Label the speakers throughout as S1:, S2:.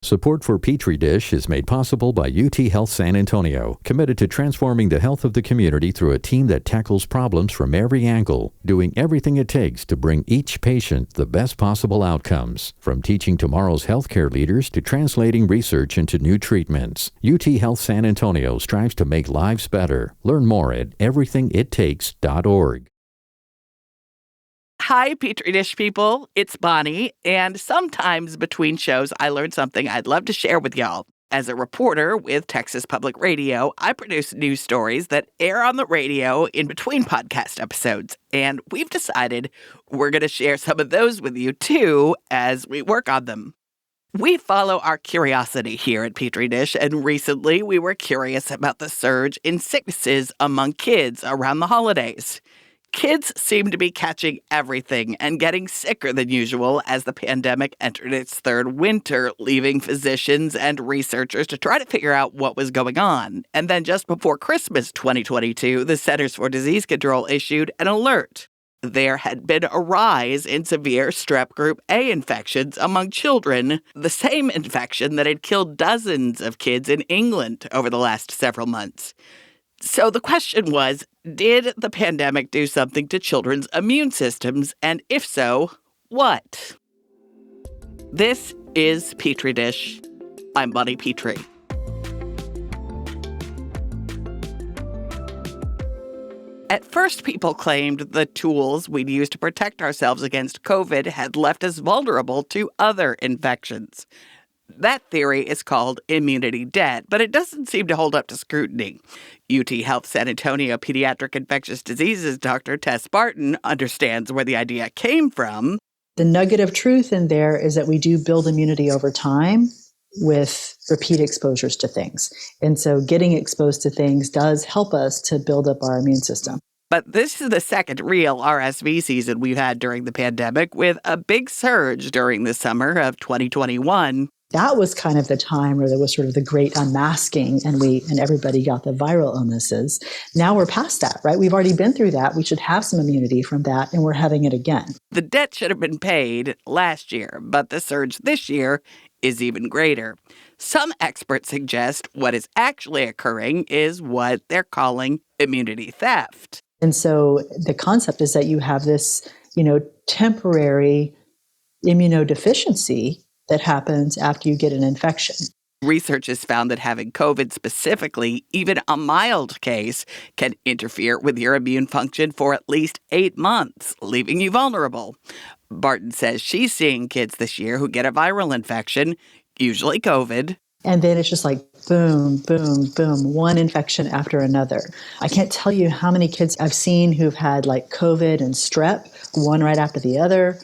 S1: Support for Petri Dish is made possible by UT Health San Antonio, committed to transforming the health of the community through a team that tackles problems from every angle, doing everything it takes to bring each patient the best possible outcomes. From teaching tomorrow's healthcare leaders to translating research into new treatments, UT Health San Antonio strives to make lives better. Learn more at everythingittakes.org.
S2: Hi, Petri Dish people. It's Bonnie, and sometimes between shows, I learn something I'd love to share with y'all. As a reporter with Texas Public Radio, I produce news stories that air on the radio in between podcast episodes, and we've decided we're going to share some of those with you, too, as we work on them. We follow our curiosity here at Petri Dish, and recently we were curious about the surge in sicknesses among kids around the holidays. Kids seem to be catching everything and getting sicker than usual as the pandemic entered its third winter, leaving physicians and researchers to try to figure out what was going on. And then just before Christmas 2022, the Centers for Disease Control issued an alert. There had been a rise in severe strep group A infections among children, the same infection that had killed dozens of kids in England over the last several months. So the question was, did the pandemic do something to children's immune systems? And if so, what? This is Petri Dish. I'm Bonnie Petrie. At first, people claimed the tools we'd use to protect ourselves against COVID had left us vulnerable to other infections. That theory is called immunity debt, but it doesn't seem to hold up to scrutiny. UT Health San Antonio pediatric infectious diseases Dr. Tess Barton understands where the idea came from.
S3: The nugget of truth in there is that we do build immunity over time with repeat exposures to things. And so getting exposed to things does help us to build up our immune system.
S2: But this is the second real RSV season we've had during the pandemic, with a big surge during the summer of 2021.
S3: That was kind of the time where there was sort of the great unmasking and everybody got the viral illnesses. Now we're past that, right? We've already been through that. We should have some immunity from that, and we're having it again.
S2: The debt should have been paid last year, but the surge this year is even greater. Some experts suggest what is actually occurring is what they're calling immunity theft.
S3: And so the concept is that you have this, temporary immunodeficiency that happens after you get an infection.
S2: Research has found that having COVID specifically, even a mild case, can interfere with your immune function for at least 8 months, leaving you vulnerable. Barton says she's seeing kids this year who get a viral infection, usually COVID.
S3: And then it's just like boom, boom, boom, one infection after another. I can't tell you how many kids I've seen who've had like COVID and strep, one right after the other.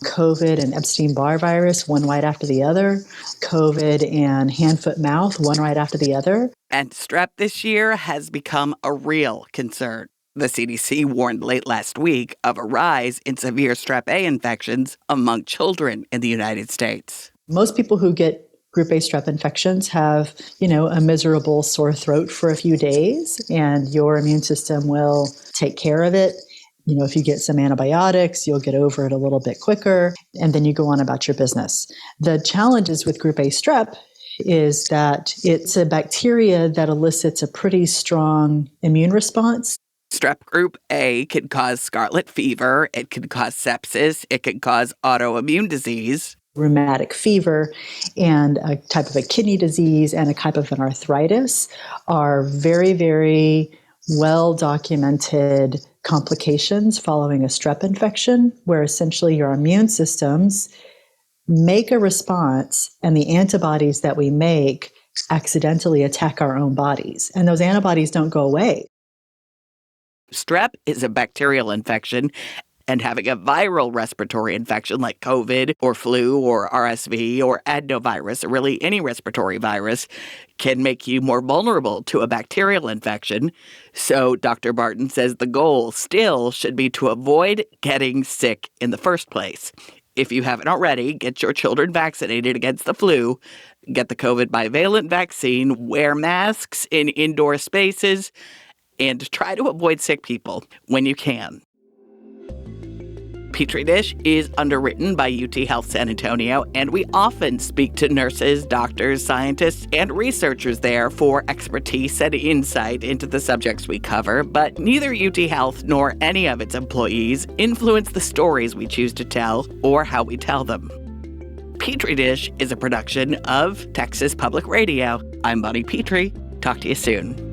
S3: COVID and Epstein-Barr virus, one right after the other. COVID and hand, foot, mouth, one right after the other.
S2: And strep this year has become a real concern. The CDC warned late last week of a rise in severe strep A infections among children in the United States.
S3: Most people who get Group A strep infections have, a miserable sore throat for a few days, and your immune system will take care of it. If you get some antibiotics, you'll get over it a little bit quicker, and then you go on about your business. The challenges with Group A strep is that it's a bacteria that elicits a pretty strong immune response.
S2: Strep group A can cause scarlet fever, it can cause sepsis, it can cause autoimmune disease.
S3: Rheumatic fever and a type of a kidney disease and a type of an arthritis are very, very well-documented complications following a strep infection, where essentially your immune systems make a response and the antibodies that we make accidentally attack our own bodies. And those antibodies don't go away.
S2: Strep is a bacterial infection, and having a viral respiratory infection like COVID or flu or RSV or adenovirus or really any respiratory virus can make you more vulnerable to a bacterial infection. So Dr. Barton says the goal still should be to avoid getting sick in the first place. If you haven't already, get your children vaccinated against the flu, get the COVID bivalent vaccine, wear masks in indoor spaces, and try to avoid sick people when you can. Petri Dish is underwritten by UT Health San Antonio, and we often speak to nurses, doctors, scientists, and researchers there for expertise and insight into the subjects we cover, but neither UT Health nor any of its employees influence the stories we choose to tell or how we tell them. Petri Dish is a production of Texas Public Radio. I'm Bonnie Petrie. Talk to you soon.